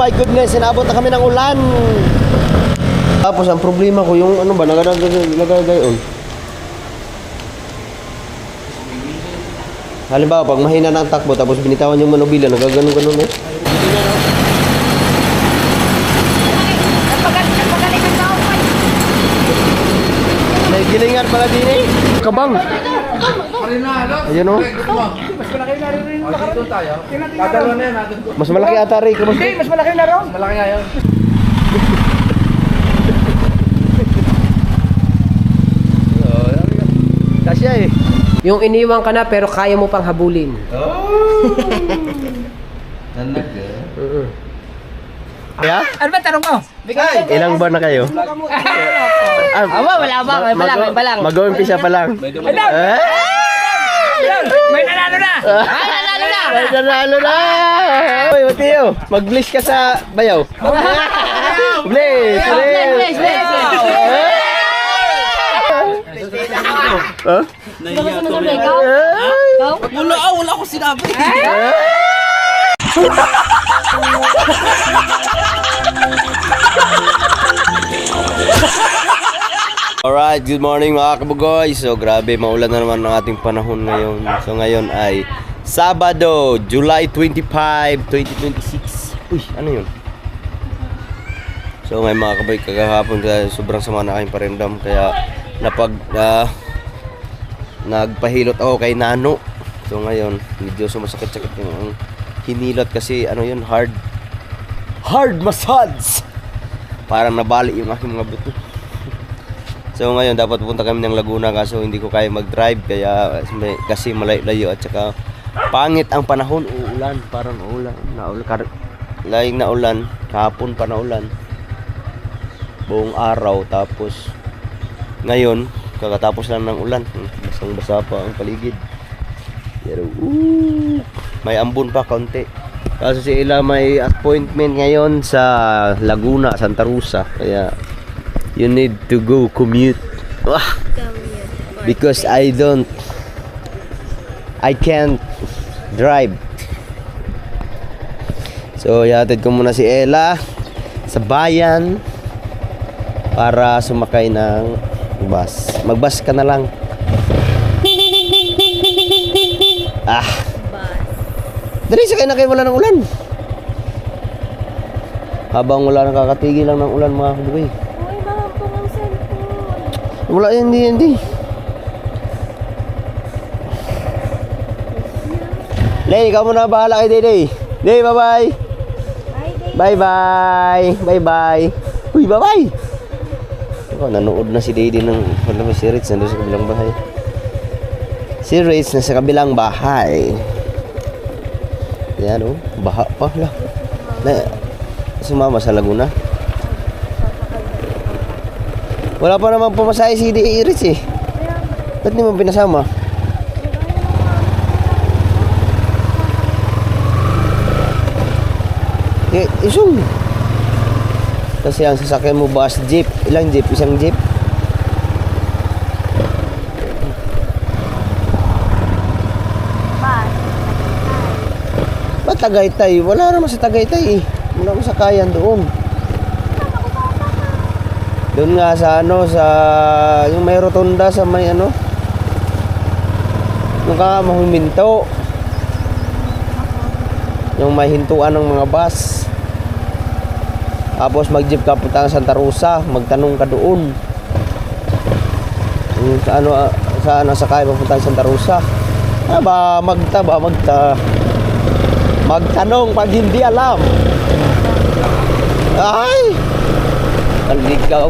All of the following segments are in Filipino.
my goodness, inabot na kami ng ulan. Tapos ang problema ko yung ano ba, nagagayon. Halimbawa, pag mahina na ang takbo, tapos binitawan yung manubila, nagaganon-ganon eh. May gilingan pala din eh. Kabang. Ayun o. Mas malaki na rin makaroon tayo. Dadalo na yan natin. Mas malaki ata rin. Hindi, mas malaki na rin. Malaki nga yun. Kasya eh. Yung iniwan ka na pero kaya mo pang habulin. Kaya? Ano ba tanong mo? Ilang buwan na kayo? Wala ba? May balang. Mag-umpisa pa lang. May nanalo na! May nanalo na! Uy, Mateo, mag-bliss ka sa bayaw. Bliss! Huh? Wala ako sinabi. Alright, good morning mga kabugoy. So grabe, maulan na naman ang ating panahon ngayon. So ngayon ay Sabado, July 25, 2026. Uy, ano yun? So ngayon mga kabugoy, kagahapon sobrang sama na aking paramdam. Kaya nagpahilot ako kay Nano. So ngayon, medyo sumasakit-sakit yung hinilot kasi ano yun, hard massage. Parang nabali yung aking mga buto. So ngayon dapat pupunta kami ng Laguna kaso hindi ko kaya mag-drive kasi malayo at saka pangit ang panahon, uulan, parang uulan, laing na ulan, kahapon pa na ulan. Buong araw tapos ngayon kakatapos lang ng ulan, basang-basa pa ang paligid. Pero may ambon pa kaunti. Kasi si Ila may appointment ngayon sa Laguna, Santa Rosa, kaya you need to go commute. Because I can't drive. So ihatid ko muna si Ella sa bayan para sumakay ng bus. Mag-bus ka na lang. Dali, sakay na kayo, wala ng ulan. Habang wala nakakatigil lang ng ulan mga kabugoy. Wala, hindi. Lay, ikaw muna bahala kay Day. Day, bye-bye. Bye-bye. Uy, bye-bye. Ikaw, nanood na si Day ng si Ritz nandun sa kabilang bahay. Si Ritz nasa kabilang bahay. Yan o, baha pa lang. Sumama sa Laguna. Wala pa naman pumasahe si Iris eh. Ba't di mo pinasama? Isong. Kasi ang sasakyan mo bus, jeep. Ilang jeep? Isang jeep? Ba't Tagaytay? Wala naman sa Tagaytay eh. Wala naman sa Kayan doon. Doon nga sa yung may rotunda sa may yung mahuminto. Yung may hintuan ng mga bus. Tapos mag-jeep ka punta sa Santa Rosa, magtanong ka doon. Saan ang sakay papunta sa Santa Rosa? Magtanong pag hindi alam. Ay!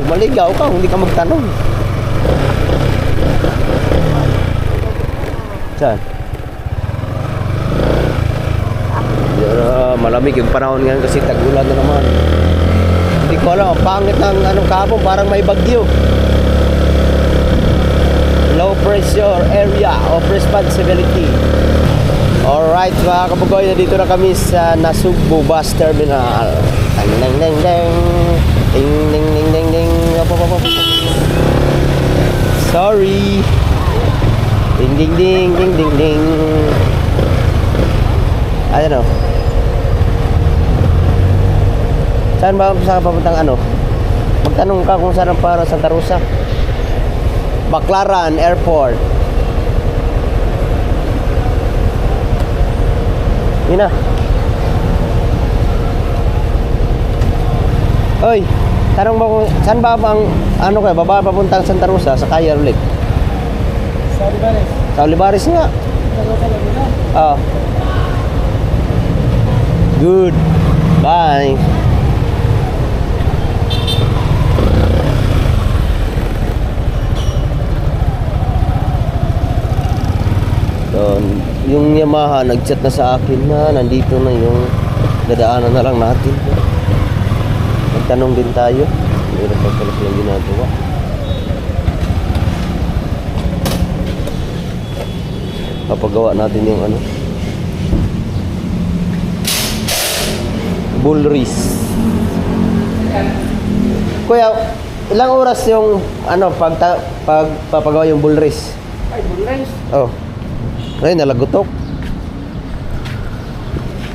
Maligaw ka, hindi ka magtanong. Saan? Malamig yung panahon ngayon kasi tag-ulan na naman. Hindi ko alam, ang pangit ng kahapon, parang may bagyo. Low pressure area of responsibility. Alright mga kabugoy, dito na kami sa Nasugbu Bus Terminal. Ding ding ding ding. Ding ding ding ding ding. Sorry. Ding ding ding ding ding ding. I don't know. Saan ba sa papuntang ano? Magtanong ka kung saan ang para Santa Rosa. Baclaran Airport. Yun na. Oy, tanong mo kung saan ba ang ano kaya baba papuntang Santa Rosa sa kaya ulit. Sa Olivares. Sa Olivares nga. Oh. Good. Bye. So, yung Yamaha nag-chat na sa akin na nandito na yung dadaanan na lang natin. Magtanong din tayo. Meron pa pala silang ginagawa. Papagawa natin yung ano. Bull race. Kuya, ilang oras yung ano papagawa yung bull race? Ay, Bulnes. Oh. Ay, nalagutok.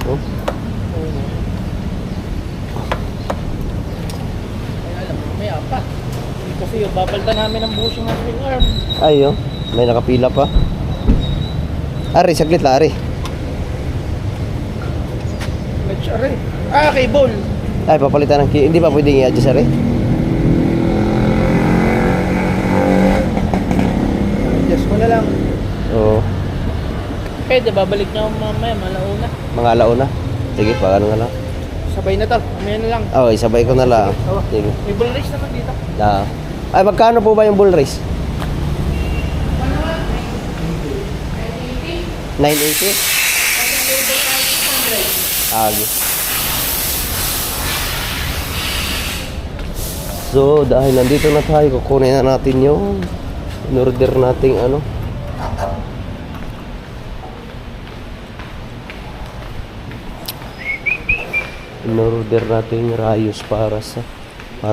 Oh. May apa. Kasi yung babalta namin ang bushing ng swing arm. Ay, oh. May nakapila pa. Ari, saglit lang, Ari. Nag-share. Ah, cable. Ay, papalitan ng key. Hindi pa pwedeng i-adjust, Ari. Adjust mo na lang. Oo. Pwede, babalik na ako mamaya, malauna. Mga alauna. Sige, paano nga lang. Sabay na to, mamaya na lang. Oh, isabay ko na lang. Oo. Sige. May bull race naman dito. Ay, magkano po ba yung bull race? 980? So, dahil nandito na tayo, kukunin na natin yung in-order nating ano. In-order nating rayos para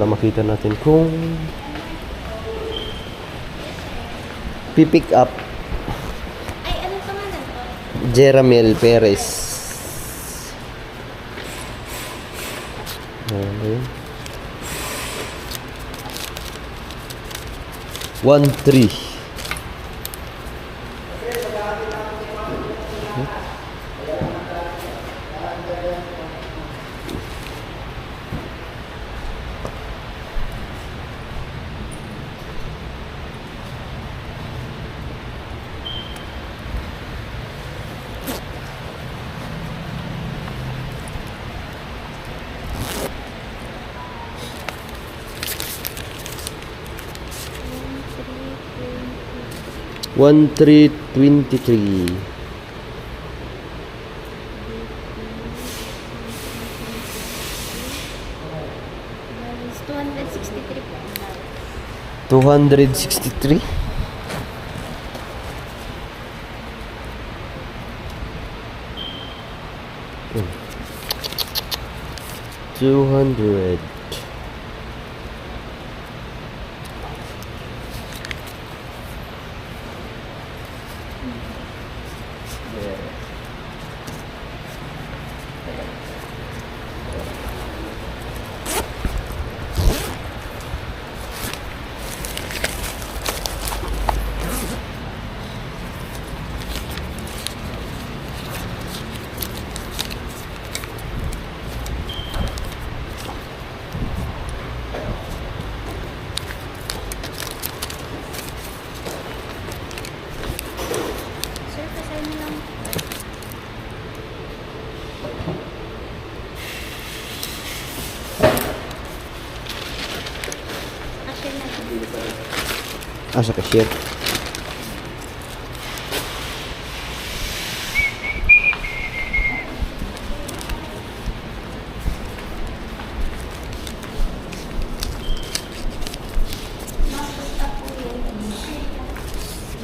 makita natin kung pipick up Ay, anong pangalan ko? Jeramel Perez. Okay. 1-3. One three 23. It's 263 po. 263. Hmm. 200. Sir, pasay mo lang. Actually, Sa cashier.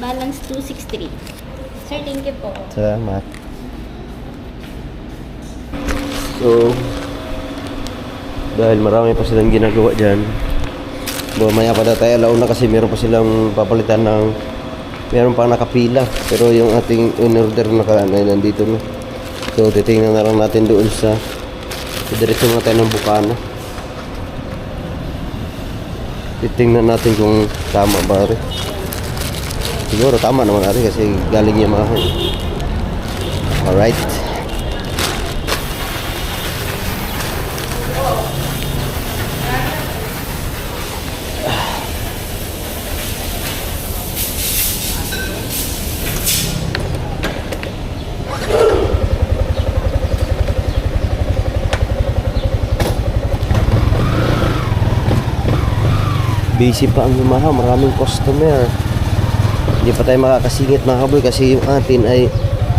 balance 263. Sir, thank you po. Salamat. So, dahil marami pa silang ginagawa dyan, mamaya pa na tayo alauna kasi meron pa silang papalitan ng meron pa nakapila, pero yung ating in-order ay nandito na. So, titingnan na lang natin doon sa diretso na tayo ng Bukana. Titingnan natin kung tama ba rin. Siguro tama naman rin kasi galing Yamaha. Alright. Busy pa ang Yamaha, maraming customer. Hindi pa tayo makakasingit mga kaboy kasi yung atin ay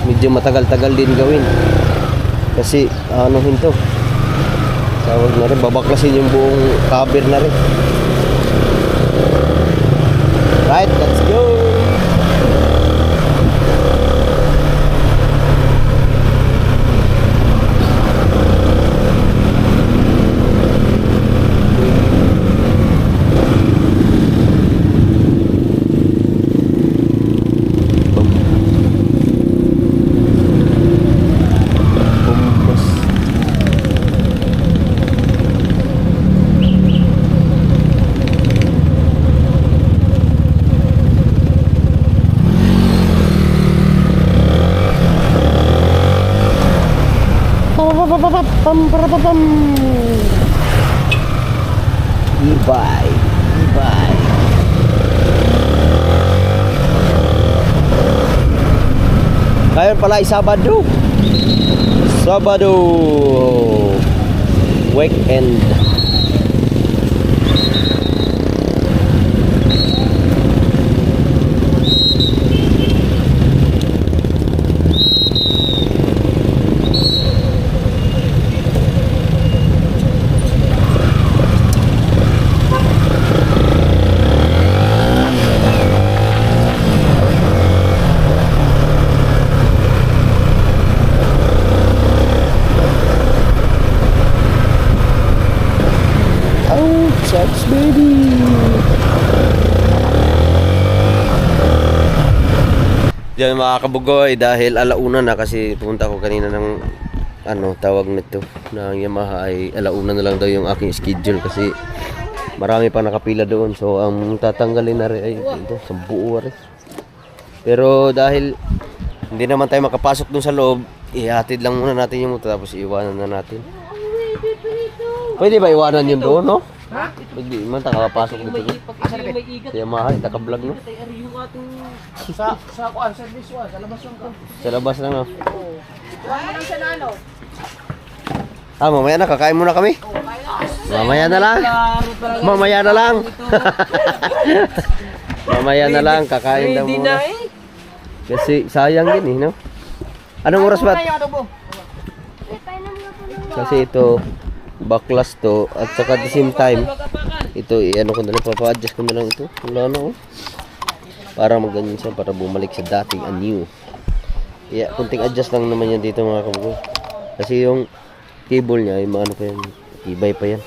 medyo matagal-tagal din gawin. Kasi anuhin to. Tawag na rin, babaklasin yung buong cover na rin. Right, let's go! E-bike, e-bike. Ngayon pala ay Sabado. Sabado weekend. Sex baby. Diyan mga kabugoy, dahil alauna na kasi pumunta ko kanina ng tawag nito ng Yamaha ay alauna na lang daw yung aking schedule kasi marami pang nakapila doon. So ang tatanggalin na rin ay ito, 10 rin. Pero dahil hindi naman tayo makapasok doon sa loob, ihatid lang muna natin yung motor tapos iwanan na natin. Pwede ba iwanan yun doon, no? Ha? Hindi man takapasok dito. Sa Yamaha, taka-vlog no? Sa kuan, sa visual, sa labas yung Sa labas lang no? Wala lang sa nano. Mamaya na, kakain muna kami. Mamaya na lang. Mamaya na lang. Mamaya na lang, kakain daw muna. Kasi sayang din no? Anong oras ba? Kasi ito baklas to at saka at the same time ito ko na lang, papa-adjust ko na lang ito. Wala na para maganyan siya, para bumalik sa dating anyo. Yeah, kunting adjust lang naman yan dito mga kabugoy. Kasi yung cable niya ay maano pa yan, ibay pa yan,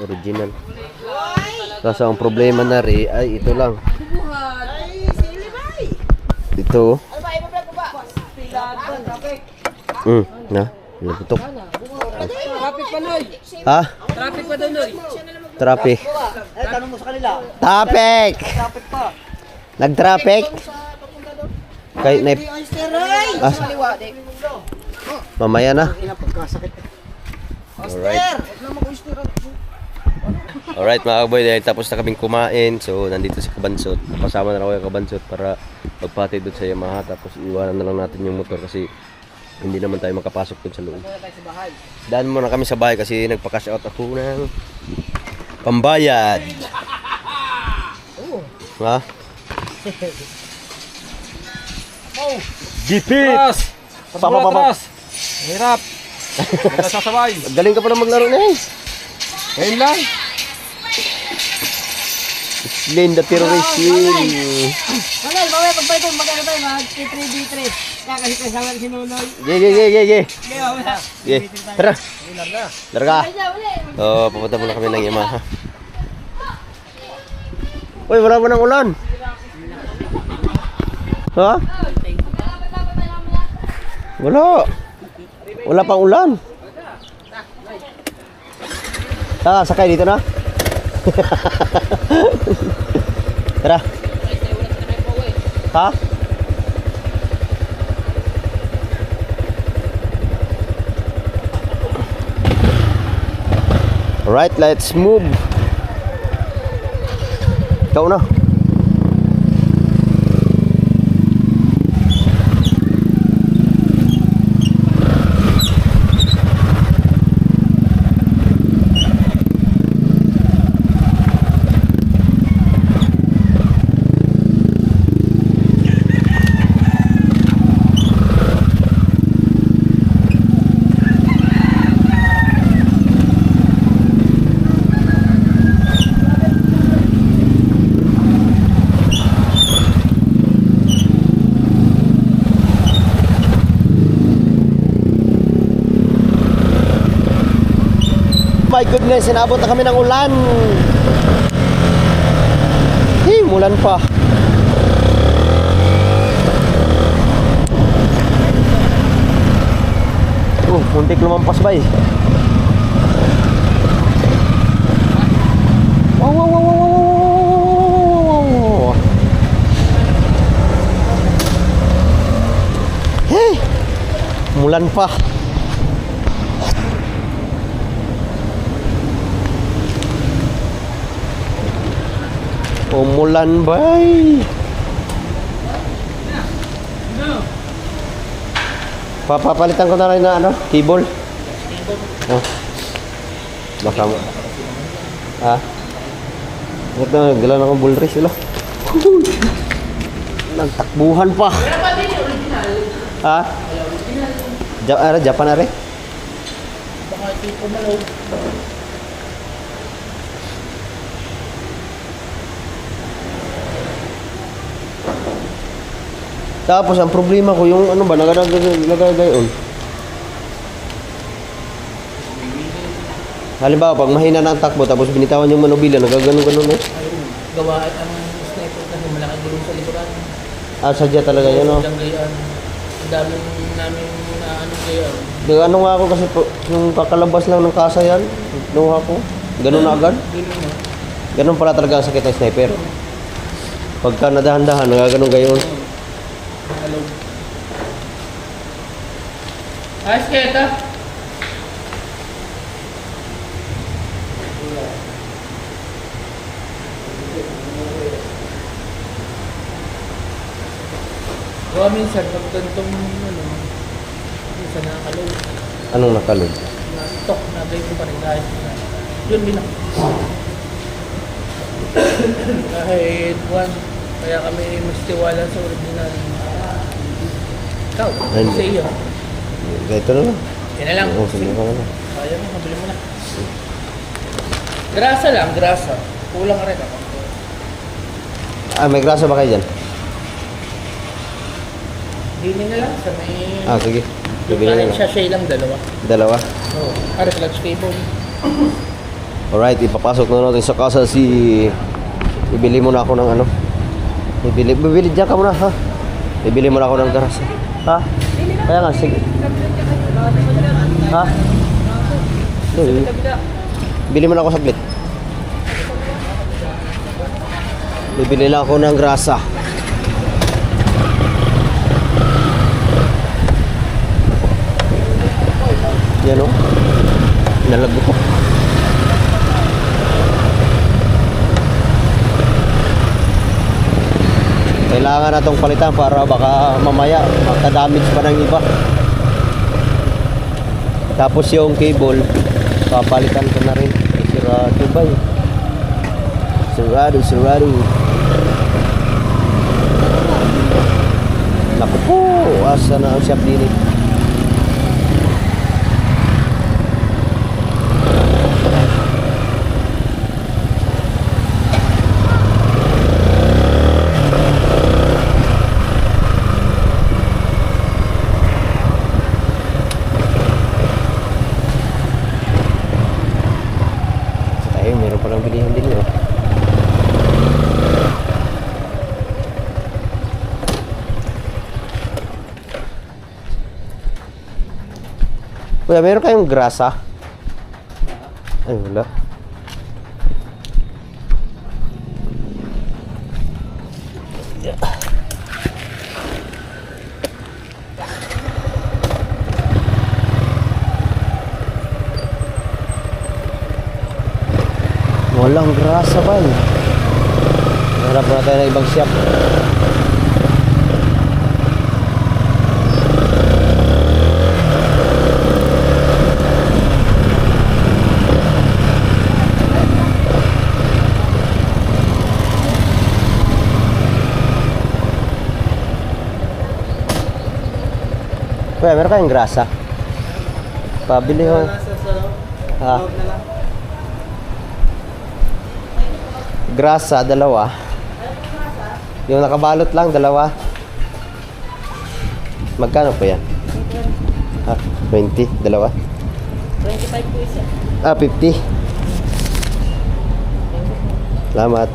original. Kaso ang problema na rin ay ito lang. Ito. Na, naputok. Traffic pa Noy. Ha? Traffic pa daw Noy. Traffic. tanong mo sa kanila. Traffic! Traffic pa. Nag-traffic? Kahit na... Mamaya na. Alright. Alright mga kaboy, dahil tapos na kaming kumain. So nandito si Kabansot. Napasama na ako yung Kabansot para magpatid doon sa Yamaha. Tapos iwanan na lang natin yung motor kasi hindi naman tayo makapasok doon sa loob. Daan muna kami sa bahay kasi nagpa-cash out ako ng pambayad. Ha? Gipit! Atras! Hirap! Nagsasabay! Galing ka pa na maglaro na eh. Ngayon lang! Linda Terrorism. Manal, mamaya pagpay ito, magkano tayo, mag-T3D3. Kaya kasi kasama si Nunoy. Ye. Kaya wala. Ye. Tara. Larga. Oh, papunta muna kami ng Yamaha. Uy, wala mo ng ulan. Ha? Wala pang ulan. Sakay dito na. Tara. Ha? Alright, let's move. Ikaw na. My goodness, sinabot na kami ng ulan. Mulan pa. Muntik lumampas ba eh. Wow, wow, wow, wow, wow. Hey, mulan pa. Umulan bay. Papapalitan ko na rin na ano, cable. Oh. Baka mo. Ha? Ito, galan akong bull race, wala. Nagtakbuhan pa. Ha? Japan na rin? Baka ito yung pumalaw. Tapos ang problema ko yung ano ba nagagayon. Halimbawa pag mahina na ang takbo tapos binitawan yung manubila nagaganon-ganon eh. Gawa ang sniper kasi malaking gulong sa likuran. Sadya talaga yun oh. Ang gayaan. Ang dami namin na ano gayaan. Ano nga ako kasi yung kakalabas lang ng kasa yan, nuha ko. Ganun na agad. Ganun pala talaga ang sakit ng sniper. Pagka nadahan-dahan, nagaganon gayon. Hello. Ayos kaya ito? Gawa minsan, pag ganitong ano, minsan nakakaload. Anong nakalod? Na-stock, nagay ko pa rin kahit yun bilang. Kahit one, kaya kami mas tiwala sa original. Ikaw, Ayun. sa iyo. Ito na lang. Yan na lang. Oo, sige ka na. Kaya mo, mabili mo na. Grasa lang, grasa. Kulang rin ako. May grasa ba kayo dyan? Dinin na lang sa may... Sige. Yung Bibili na kahit lang. sachet lang, dalawa. Dalawa. Oo. Para clutch cable. Alright, ipapasok na natin sa kasa si... Bibili muna ako ng ano. Bibili dyan ka muna ha. Bibili muna ako ng grasa. Ha? Kaya nga, sige. Ha? Bili muna ako saglit. Bibili lang ako ng grasa. Yan o. Nalago ko. Kailangan na itong palitan para baka mamaya makadamage pa ng iba. Tapos yung cable, papalitan ko na rin. Sirado ba yun? Sirado. Naku po, asa na ang shop din eh. Meron pa lang bilihan din yun. Kuya, meron kayong grasa? Ay, wala. Walang grasa ba eh. Harap na tayo ng ibang shop. Kuya, meron kayong grasa? Pabili ho. Ha? Grasa, dalawa. Yung nakabalot lang, dalawa. Magkano po yan? Ha? 20? Dalawa? 25 po isa. 50. Salamat.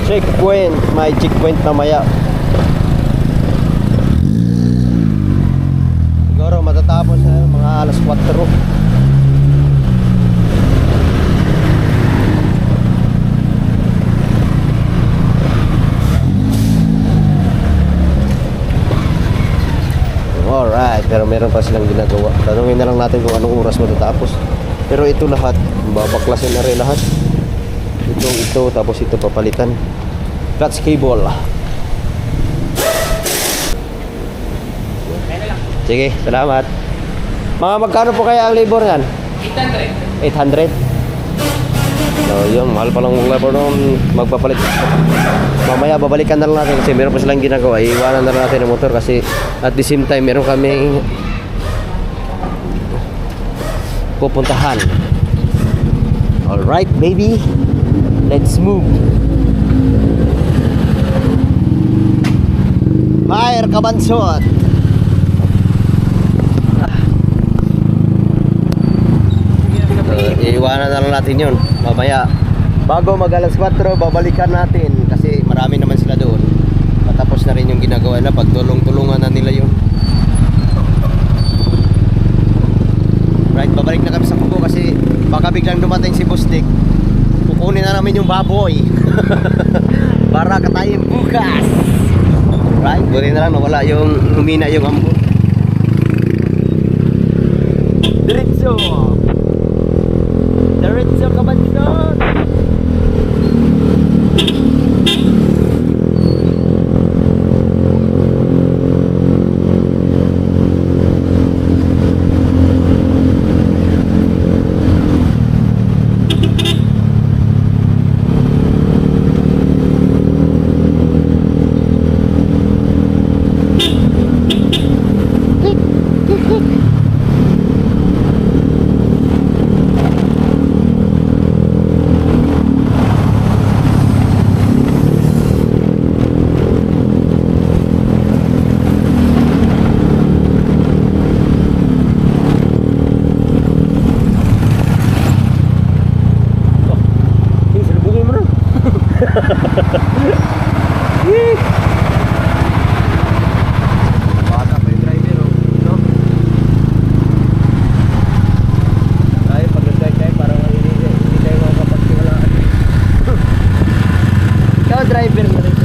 Checkpoint, may checkpoint mamaya. Siguro matatapos na mga alas 4. Alright, pero meron pa silang ginagawa. Tanungin na lang natin kung anong oras matatapos. Pero ito lahat, babaklasin na rin lahat. Ito, tapos ito papalitan. Clutch cable. Sige, salamat. Mga magkano po kaya ang labor yan? 800. 800? So, yung mahal pa lang ang labor noon. Magpapalit. Mamaya babalikan na lang natin kasi meron pa silang ginagawa. Iiwanan na lang natin ang motor kasi at the same time meron kaming pupuntahan. Alright, baby. Let's move. Mayer Kabansot. Iiwanan na lang natin yun. Mamaya, bago mag alas 4, babalikan natin. Kasi marami naman sila doon. Matapos na rin yung ginagawa na. Pagtulong-tulungan na nila yun. Right, babalik na kami sa Kubo kasi baka biglang dumating si Bustik. Kukunin na namin yung baboy. Para katayin bukas. Right, buti na lang nawala yung humina yung ambon. Diretso. Diretso Kabansot. Bata pa yung driver, oh. No? Ay, pag-drive kayo, parang hindi tayo makapagsiwalaan. Ikaw, driver mo rin.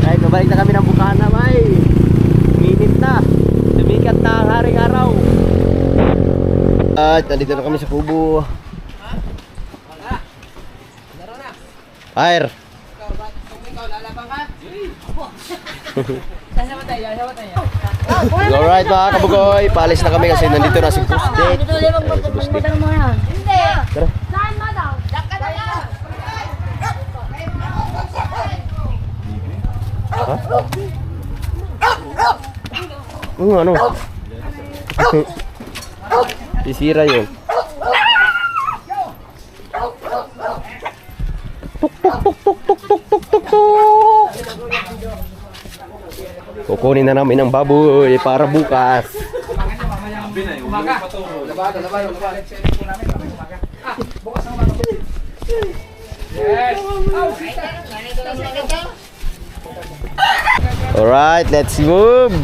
Ay, babalik na kami ng Bukana, may. Minit na. Sumikat na ang haring araw. At nandito na kami sa Kubo. Fire. Alright mga kabugoy, paalis na kami kasi nandito na si Bustik. Ayun si Bustik. Tara. Saan mo daw? Daka na lang. Ha? Ano? Sisira yun. Kukunin na namin ang baboy para bukas. Alright, let's move.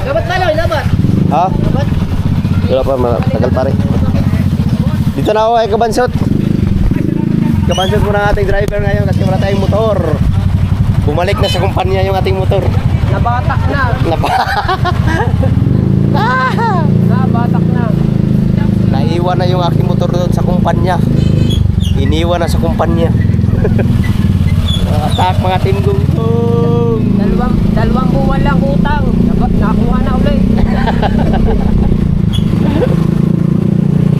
Dapat Maloy, dapat. Ha? Wala pa, matagal pa rin. Dito na ako kay Kabansot. Kabansot muna ang ating driver ngayon kasi wala tayong motor. Bumalik na sa kumpanya yung ating motor. Nabatak na. Nabatak na. Naiwan na yung aking motor doon sa kumpanya. Iniwan na sa kumpanya. Atak mga Team Gunggong. Dalawang buwan lang utang. Nakuha na ulit.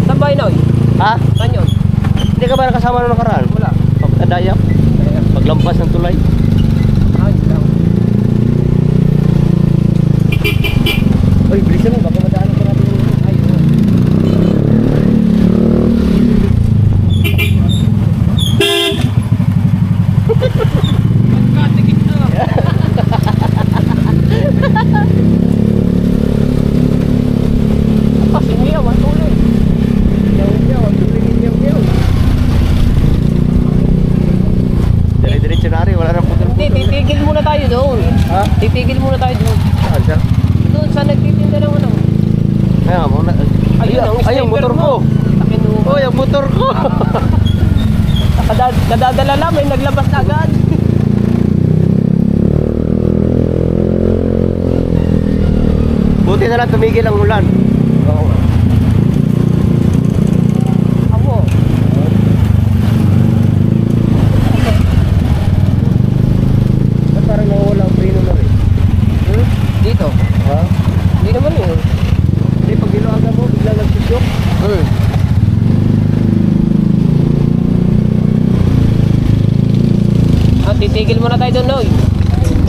Saan ba yun? Ha? Saan yun? Hindi ka ba nakasama nung nakaraan? Wala. Pagkadayap? Paglampas ng tulay? Ay, lang. Uy, bilisan mo. Baka madaanan pa natin yung... Ay, Magkatikit na. Kasi niya, tuloy. Dire-diretso na rin. Wala nang putol. Hindi, titigil muna tayo doon. Ha? Titigil muna tayo doon. Saan siya? Doon sa nagtitinda ng ano. Kaya muna. Ay, yung motor ko. Oh, yung motor ko. Kadadala lang, may naglabas na agad. Buti na lang tumigil ang ulan. Oo. Ako. Ba't parang nawawala ang preno na rin? Dito. Ha? Hindi naman yun. Hindi, pag gilaga mo, bigla nagsusyok. Titigil muna tayo doon, Noy.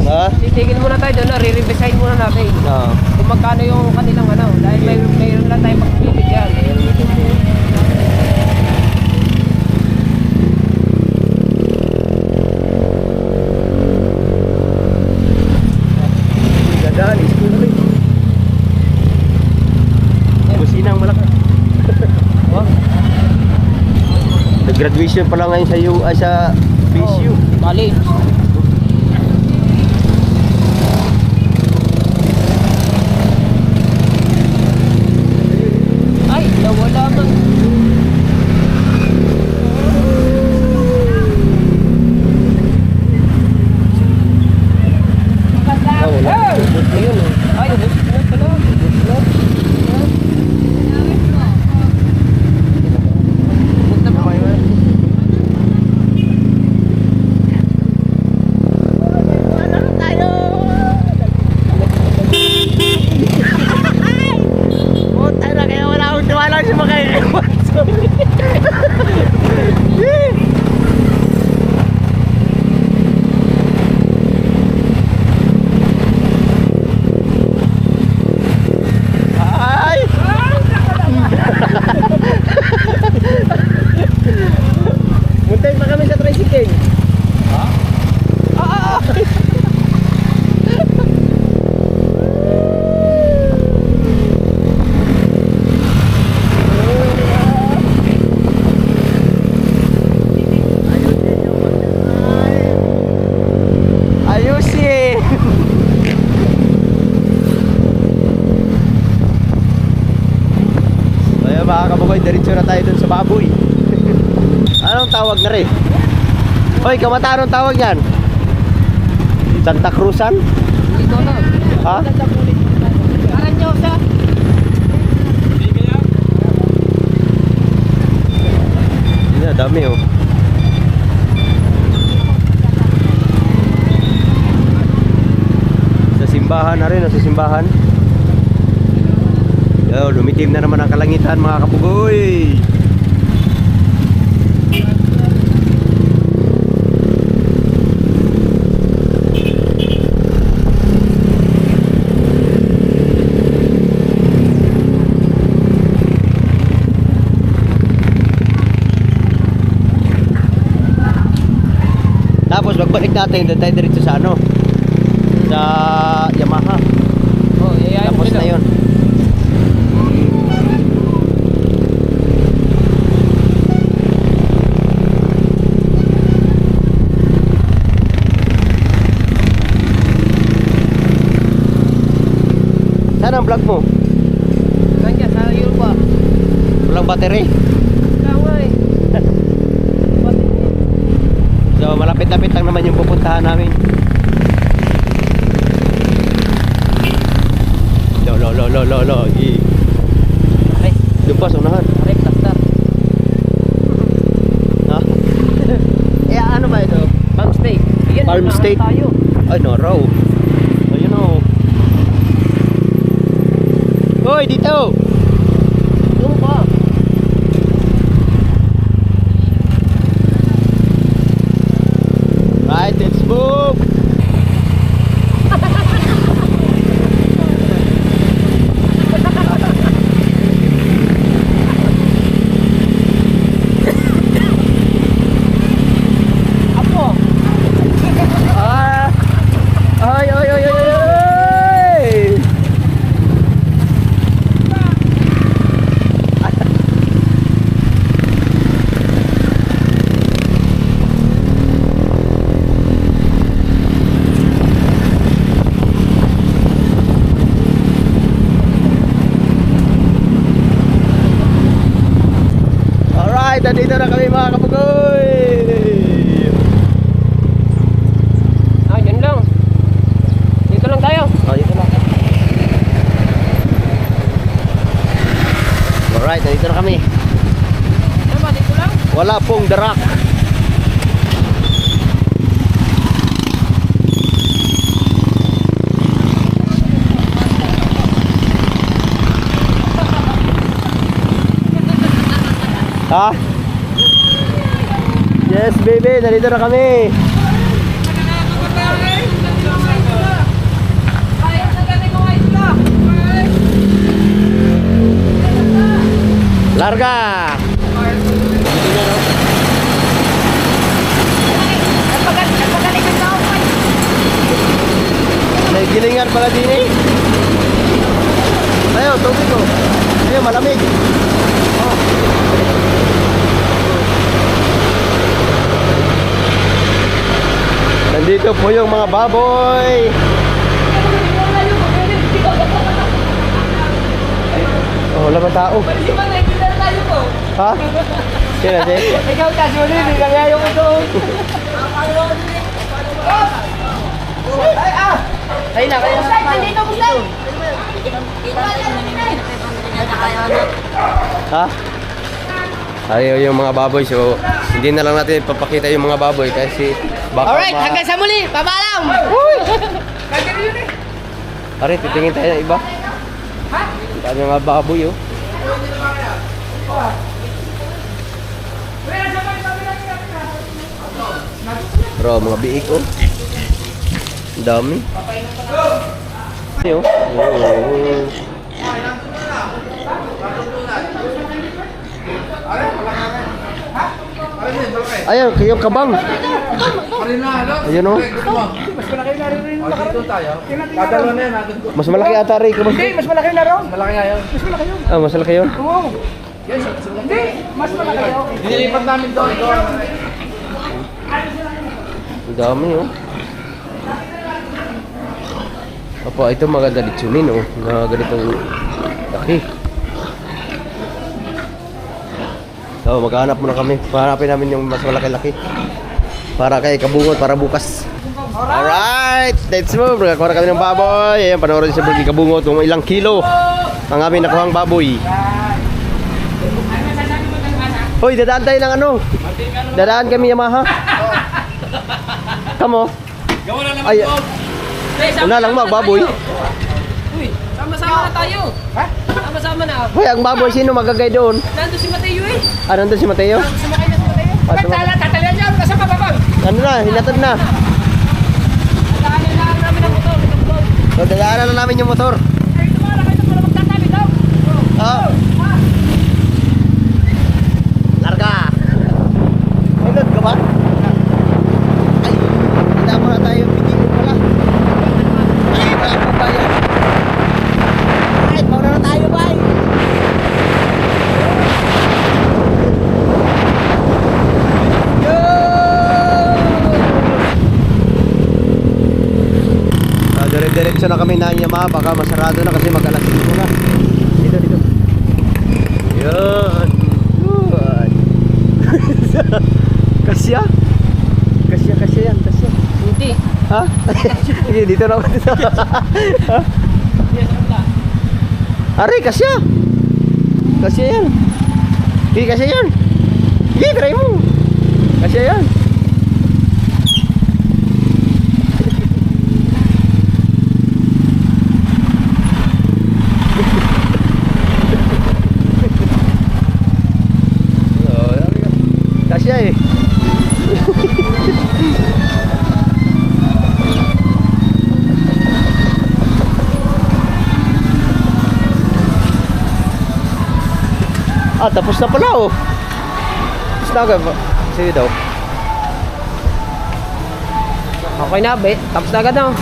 Ha? Titigil muna tayo doon, re-revisign muna natin. Oo. Kung magkano yung kanilang ano. Dahil mayroon lang tayo magpipig yan. Gandaan, school rin. Businang malakas. Oh, Nag-graduation pa lang ngayon sa sa BSU. college. Ay, nawala man. Ayun oh. Ay, ubos na pala. Ubos na. Ubos na ba yun? Tayo na kaya wala akong tiwala si makaiwan. Ay! Muntay pa kami sa tricycle. Ha? Ayusin! Kaya mga kabugoy, diretso na tayo dun sa baboy. Anong tawag na rin? Hoy, kamata, anong tawag yan? Santa Cruzan? Dito na. Ha? Aranyosa. Yan, dami oh. Sa simbahan na rin, sa simbahan. Yo, lumitim na naman ang kalangitan mga kapugoy. Tapos magbalik natin, doon tayo diretso sa ano? Sa Yamaha. Oh, yayain mo Tapos na yun. Saan ang vlog mo? Nandiyan, sa Europa. Walang battery. Kaya eh. So malapit-lapit lang naman yung pupuntahan namin. Lo. Ay, Doon pa sa unahan. ay, cluster. Ha? Eh ano ba ito? Farm state. Ayan, Farm unahan state? tayo. Ay no, raw. Ayun o. Hoy, dito! Doon pa. Right, let's move! Apo. Ah! Ay! Alright, nandito na kami mga kapugoy! Ah, yan lang. Dito lang tayo. Oh, dito na. Alright, nandito na kami. Ano ba, dito lang? Wala pong darak. Ha? Yes, baby, nandito na kami. Larga! May gilingan pala din eh. Ayaw, tubig ko. Ayaw, malamig. Oh. Nandito po yung mga baboy. Oh, wala bang tao? Ha? Sino si? Ikaw, Tasuli, hindi kaya yung ito. Ay na, kaya na. Dito, Musay! Ha? Ayaw yung mga baboy, so hindi na lang natin ipapakita yung mga baboy kasi baka Alright, hanggang sa muli. Pabaalam! Pare, titingin tayo ng iba. Paano yung mga baboy oh. Bro, mga biik oh. Ang dami. Ayun. Ayun, kayong kabang. Ayun oh. Mas malaki ata rin. Hindi, mas malaki na raw. Ah, mas malaki yun? Oo. Hindi, mas malaki raw. Dinilipat namin doon. Ang dami oh. Opo, ito maganda litsunin oh. Na ganitong laki. So, maghanap muna kami. Hanapin namin yung mas malaki-laki. Para kay kabungot, para bukas. Alright, let's move. Nakakuha na kami ng baboy. Ayan, panoorin sa Burgi Kabungot kung ilang kilo ang aming nakuhang baboy. Hoy, dadaan tayo ng ano? Dadaan kami Yamaha. Kamo? Ay, una lang magbaboy. Uy, sama-sama na tayo. Ha? Sama-sama na. Hoy, ang baboy sino magagay doon? Nandun si Mateo eh. Ah, nandun si Mateo? Sumakay na si Mateo. Ah, sumakay. Tatalian niya. Nasa bababag. Ano na, hinatid na. Daanan lang namin ang motor. So, dadaanan na namin yung motor. Ay, tumala kayo para magtatabi daw. Oh. Larga. May load ka ba? Ay, hindi mo na tayo video pala. Ay, wala pa ba yan? Ay, mauna na tayo ba? Yo! Dire-diretso Diretso na kami na Yamaha, baka masarado na kasi mag-alas 5 na. Dito, dito. Yan. Good. Kasya? Kasya yan, kasya. Hindi. Ha? Sige, dito na ako dito. Ha? Yes, wala. Are, kasya. Kasya yan. Sige, kasya yan. Sige, try mo. Kasya yan. Kasya eh. Tapos na pala oh. Tapos na agad. Sige daw. Okay na, be. Tapos na agad na.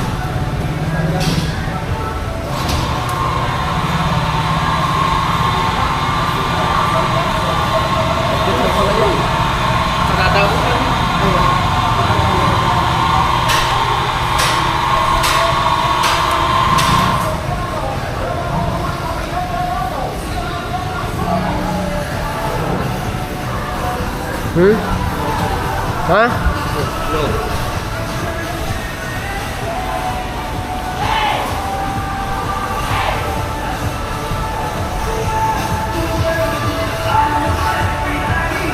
Ha?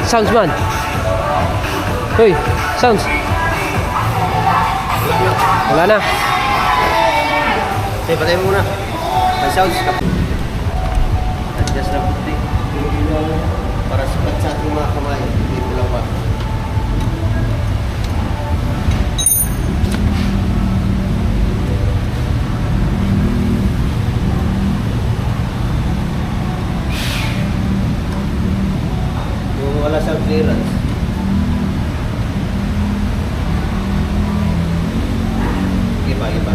Sounds man. Hoy, sounds. Wala na. Okay, patay mo muna. May sounds ka. Adjust lang puti. Para sukat sa ating mga kamay. Dito lang ba? Yung wala siyang clearance. Iba.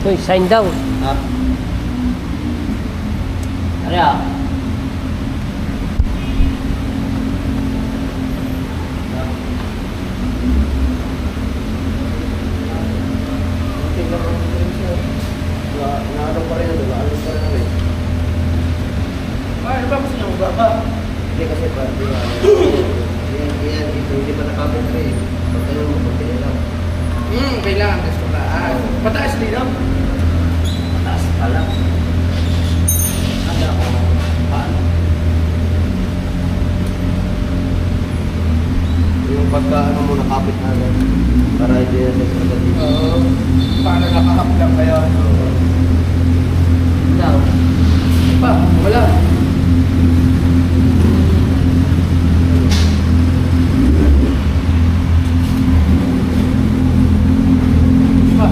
Hoy, sign down. Ha? Ano yan? Naano pa rin na doon, alam pa rin na rin. Ano ba gusto niyo baba? Hindi kasi pa, di ba? Yan, dito, hindi pa nakabit rin. Pag tayo mo, pag tayo lang. Kailangan gusto na. Pataas din no? Mataas pala. Ano ako? Paano? Yung pagka ano mo nakapit na agad. Para hindi na sa agad dito. Oo. Paano nakakaplang kayo? Daw. Pa, wala. Pa.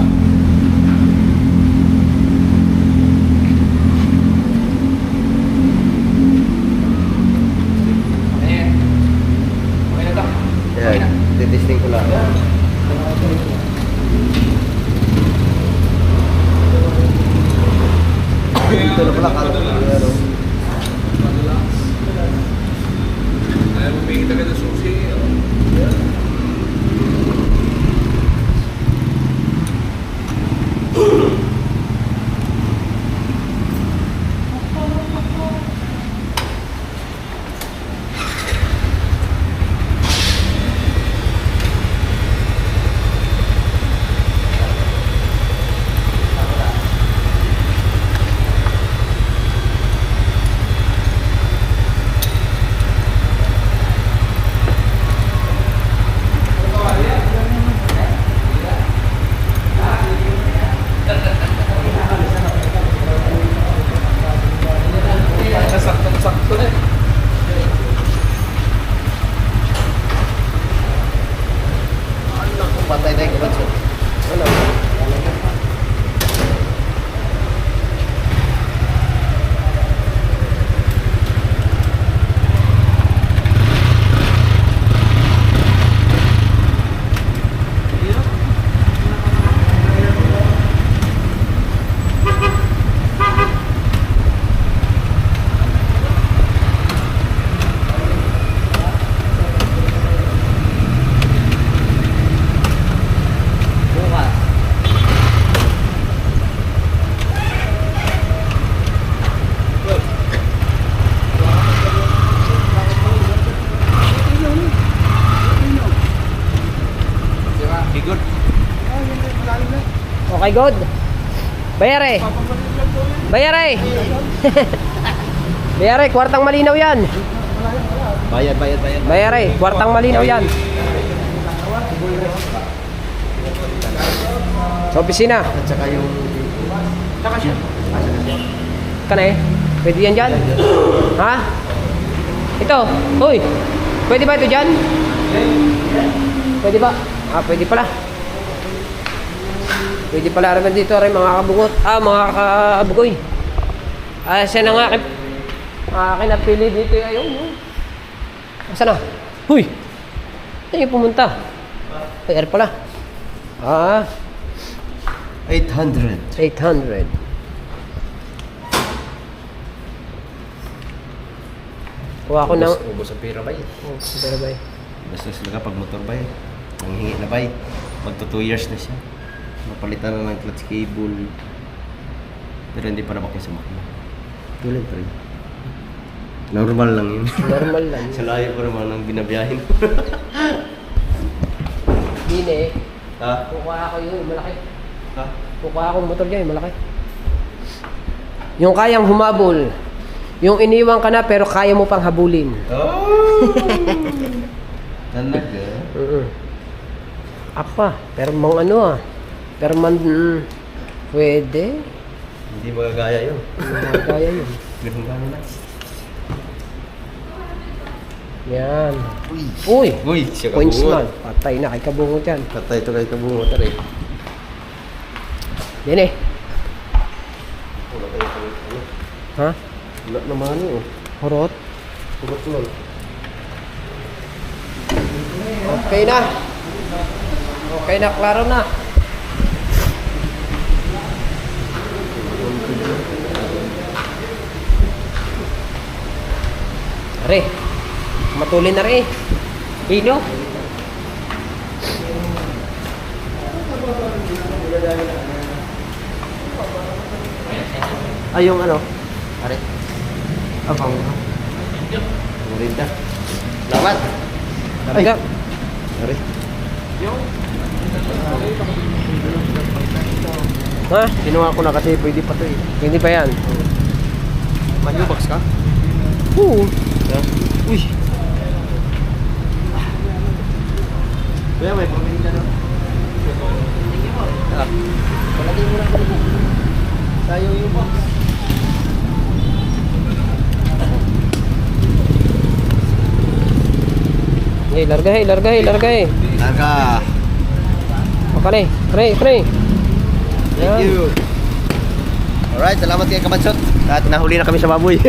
Ayan. Okay na to. Okay na. Titesting ko lang. Dito na pala kala ko ano. Ayaw mo pingin agad ang susi. patay tayo kabanso. Wala. Good. Okay, good. Bayare. Bayare. Bayare, kwartang malinaw yan. Bayad. Bayare, kwartang malinaw yan. Sa opisina. At saka yung... Kana eh. Pwede yan dyan? Ha? Ito. Uy. Pwede ba ito dyan? Pwede ba? Ah, pwede pala. Pwede pala naman dito rin mga kabungot. Mga kabugoy. Siya na nga akin napili dito. Ayun. Asa na? Huy! Saan yung pumunta? Ay, pala. 800. 800. Kuha ko ng... Ubos ang pera ba yun? Pero ba Basta sila pag motor ba yun? Ang hingi na ba yun? Magto 2 years na siya. Napalitan na ng clutch cable. Pero hindi pa nabakya sa makina. Tuloy pa rin. Normal lang yun. Normal lang. Sa layo pa naman ang binabiyahin. Dine, Ha? kukuha ko yun, malaki. Ha? Kukuha ko motor dyan, malaki. Yung kayang humabol. Yung iniwan ka na pero kaya mo pang habulin. Oh! Talaga? Apa, pero mang ano pero man pwede. Hindi magagaya yun. Kaya yun. Ganun gano'n na. Yan. Uy! Uy, siya Points kabungot. man. Patay na kay kabungot yan. Patay ito kay kabungot rin. Yan eh. Wala kayo ano? Ha? Wala naman yun. Horot? Hugot lang. Okay na. Okay na, klaro na. Are, matulin na rin. Hino. Ay, yung ano? Are. Abang. Marinda. Salamat. Ay, Are. ha? Kinuha ko na kasi pwede pa to eh. Hindi pa yan. Manubox ka? Oo. Yeah. Uy! Kuya, may pamili ka na. Palagay mo na ko. Tayo yung box. Hey, larga. Naga. Okay, pre. Thank you. Alright, salamat kay Kabansot. At nahuli na kami sa baboy.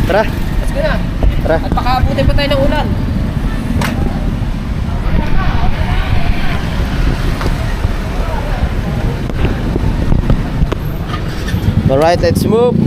Tara. Let's go na. Tara. At pakaabutin pa tayo ng ulan. Alright, let's move.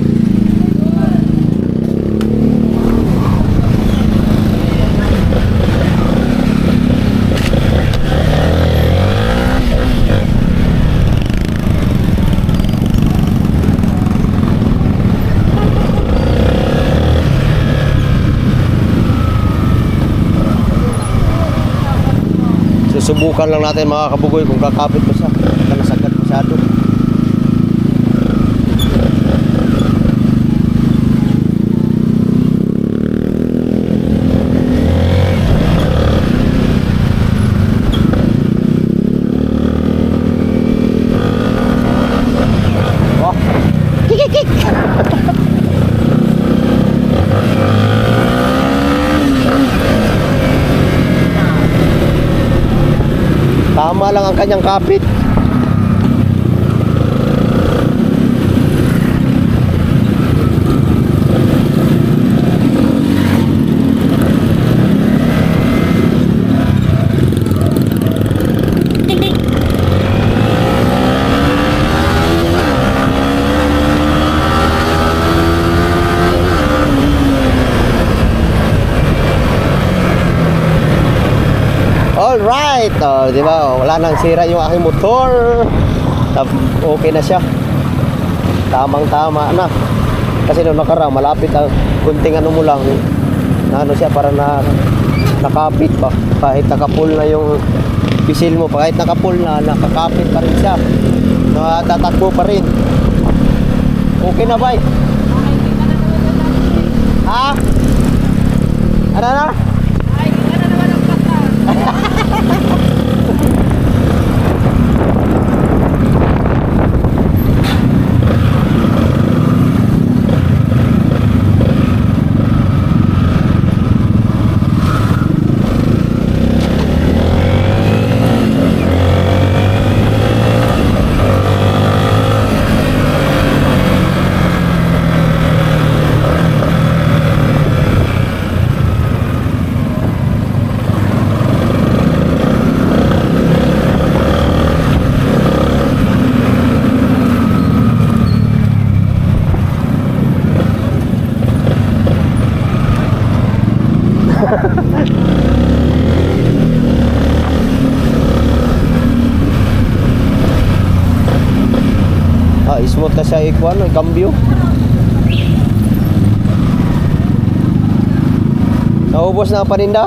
Susubukan lang natin mga kabugoy kung kakapit mo siya. Baka nasagad masyado. Oh. Kik. Tama lang ang kanyang kapit. Alright, di ba? Wala nang sira yung aking motor. Okay na siya. Tamang-tama na. Kasi nung nakarang malapit ang kunting ano mo lang. Na ano siya para na nakapit pa. Kahit nakapull na yung pisil mo, kahit nakapull na, nakakapit pa rin siya. Natatakbo pa rin. Okay na ba? Ha? Ano na? Smooth na siya ikuan, cambio. Naubos na ang paninda.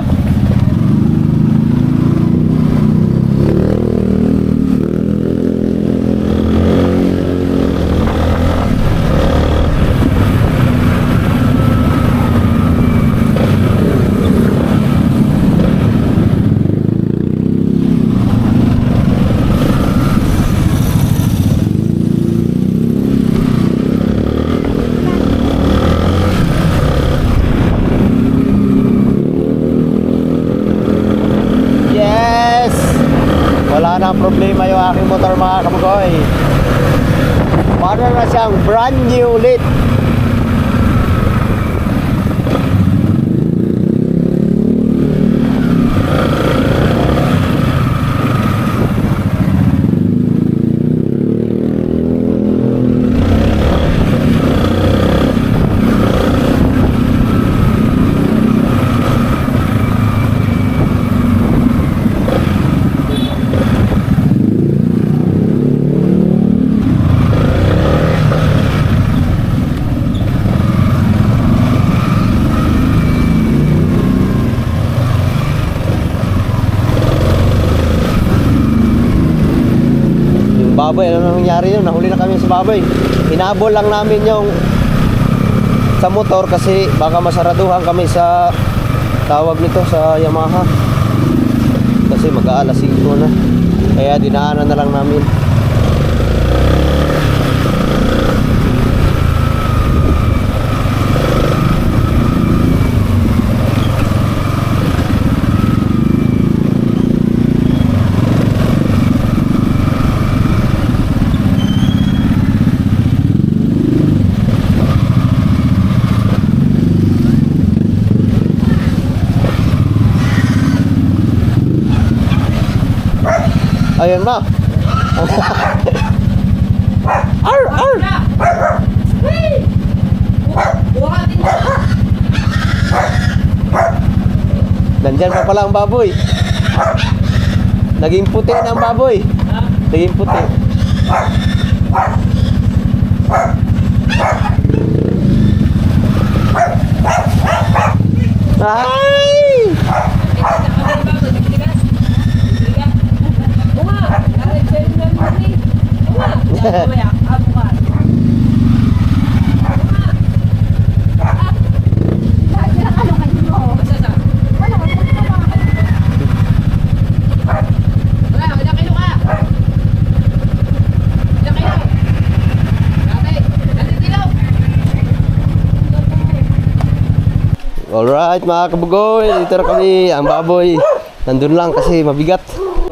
Wala na problema yung aking motor mga kabugoy. Para na siyang brand new ulit. Baboy, ano nangyari yun? Nahuli na kami sa baboy. Hinabol lang namin yung sa motor kasi baka masaraduhan kami sa tawag nito sa Yamaha. Kasi mag-aalas 5 na. Kaya dinaanan na lang namin. Ayun ba? Ar! Ar! Nandyan pa pala ang baboy. Naging puti na ang baboy. Naging puti. Ay! Alright mga kabugoy, dito na kami. Ang baboy nandun lang kasi mabigat.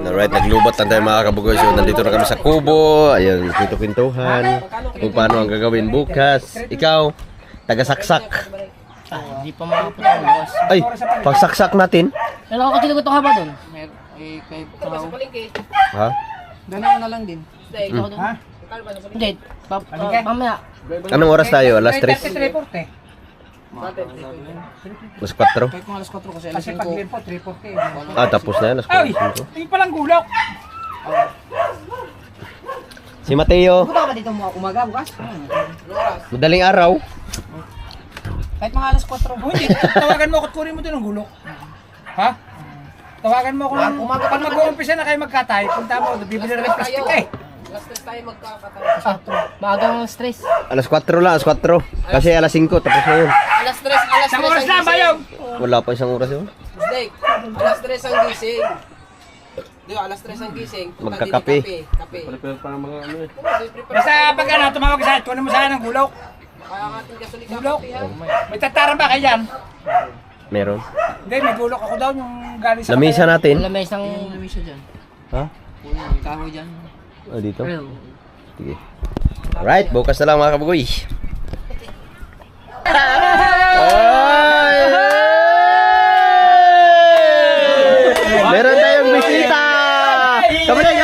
Alright, naglubot lang tayo mga kabugoy. So, nandito na kami sa Kubo. Ayun, kwento-kwentuhan. Kung paano ang gagawin bukas. Ikaw, taga-saksak. Hindi pa makapot ang bukas. Ay, pagsaksak natin. Alam ko kung ka ba doon? Kay Tao. Ha? Ganun na lang din. Ha? Hindi. Mamaya. Anong oras tayo? Alas 3? Alas 4? Kahit kung alas 4 kasi alas 5. Ah, tapos na yan. Alas 4. Hindi palang gulok. Si Mateo. Punta ka ba dito umaga bukas? Madaling araw. Kahit mga alas 4. Hindi. Tawagan mo ako at kunin mo doon ang gulok. Ha? Tawagan mo ako ng umaga. Pag mag-uumpisa na kayo magkatay, punta mo, bibili rin plastic eh. Alas 3 tayo magkakatay. Maagang stress. Alas 4 lang, alas 4. Kasi alas 5, tapos na yun. Alas 3 Isang oras na, bayog! Wala pa isang oras yun. Snake, alas 3 ang gising. Di ba, alas 3 ang gising. Punta Magkakape. din kape. Basta pag ano, tumawag sa akin, kunin mo sa akin ng gulok. Kaya ang ating gasolika Gulok? kape ha. May tataran ba kayo dyan? Meron. Hindi, may gulok ako daw yung galing sa... Lamisa natin. Lamesa dyan. Ha? Kahoy dyan. Oh, dito. Sige. Alright, bukas na lang mga kabugoy. Meron tayong bisita! Kamuning!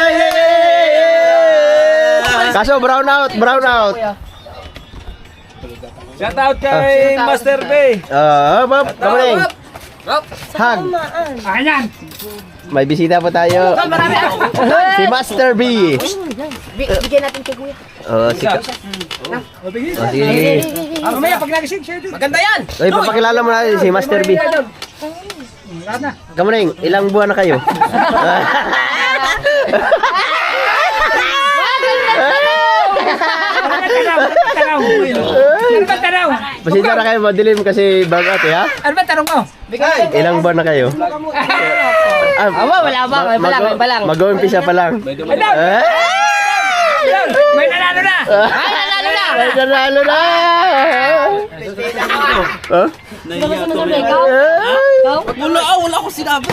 Kaso brown out, brown out. Shout out kay Master B. Kamuning. Hug. Akin yan! May bisita pa tayo. Si Master B. Bigyan natin kay Kuya. Sige. Sige. Mamaya, pag nagising, share din. Maganda yan! Ay, papakilala mo natin si Master B. Kamuning, ilang buwan na kayo? Ano ba tanong? Pasensya na kayo, madilim kasi bago ate, ha? Ano ba tanong mo? Ilang buwan na kayo? wala pa lang. Mag-uumpisa pa lang. May nanalo na! May nanalo na! Huh? Wala ako sinabi.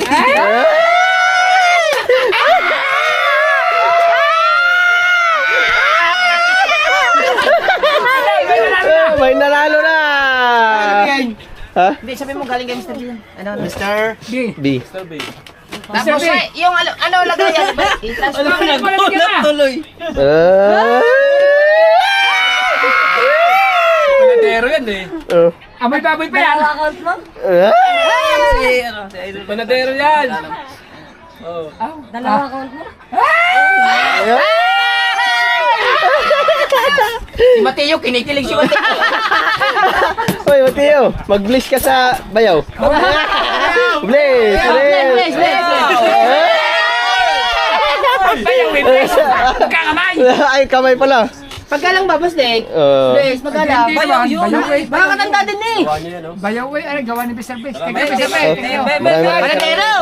May nanalo na! Ha? Hindi, sabi mo galing kay Mr. B. Ano? Mr. B. B. Tapos yung ano lagay yan. Tuloy. Panadero yan eh. Amoy baboy pa yan. Panadero yan. Dalawa account mo? Si Mateo, kinikilig si Mateo. Hoy, Mateo, mag-bliss ka sa bayaw. Bliss! Magkakamay. Ay, kamay pala. Pagka lang babas din. Please, magala. Bayaw yun. Baka katanda din eh. Bayaw ay gawa ni Mr. B. Kaya Mr.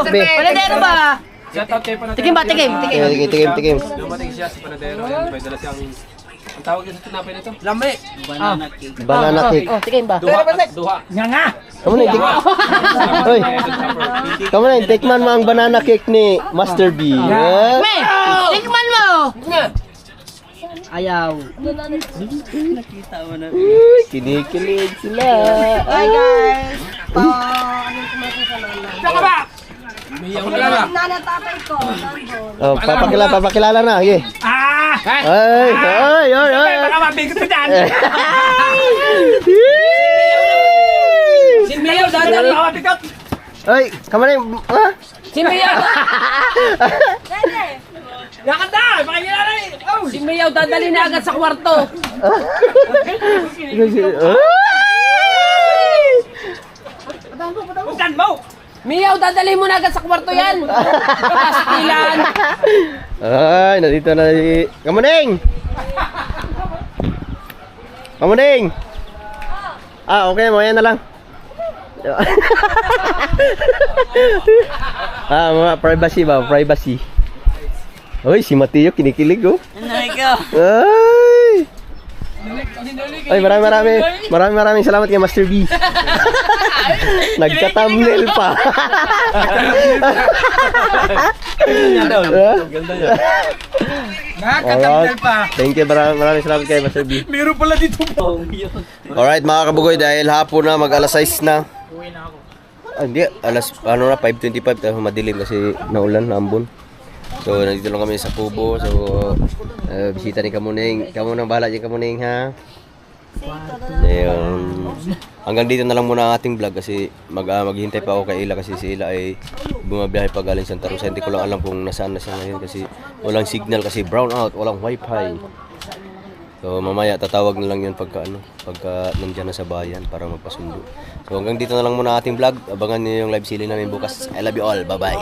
B. Panadero ba? Shout out kay Panadero. Tikim ba, tikim. Tikim. Dumating siya si Panadero. May dala siyang... Ang tawag sa tinapay nito? Lami. Banana cake. Oh, tikim ba? Duha. Nga. Kamu na, Hoy, kamu na, tikman mo ang banana cake ni Master B. Me, tikman mo. Ayaw. Kinikilig sila. Hi guys. Saka ba? Nanatapay ko. Oh, papakilala na. Sige. Ay. Baka mabigot na dyan. Si Mio, dadali. Baka mabigot. Ay, kamu na, ha? Si Mio. Yakanda. Pakikilala eh. Si Mio, dadali na agad sa kwarto. Puntan mo. Mio, dadali mo na agad sa kwarto yan. Pastilan. Ay, nandito na si Kamuning! Kamuning! Okay mo, yan na lang. Mga privacy ba? Privacy. Uy, si Mateo kinikilig oh. Ay! Ay, maraming salamat kay Master B. Nagka-thumbnail pa. Ganda Ah? niya. Nakakatanggal pa. Thank you, maraming salamat kayo, Master B. Meron pala dito. Alright mga kabugoy, dahil hapon na, mag-alas 6 na. Uwi na ako. Hindi, alas, 5:25, tayo madilim kasi naulan, naambon. So, nandito lang kami sa Kubo. So, bisita ni Kamuning. Kamunang bahala dyan, Kamuning, ha? Ayun. Hanggang dito na lang muna ang ating vlog kasi maghihintay pa ako kay Ila kasi si Ila ay bumabiyahe pa galing Santa Rosa. Hindi ko lang alam kung nasaan na siya ngayon kasi walang signal kasi brown out, walang wifi. So mamaya tatawag na lang yun pagka nandiyan na sa bayan para magpasundo. So hanggang dito na lang muna ang ating vlog. Abangan niyo yung live sili namin bukas. I love you all. Bye bye.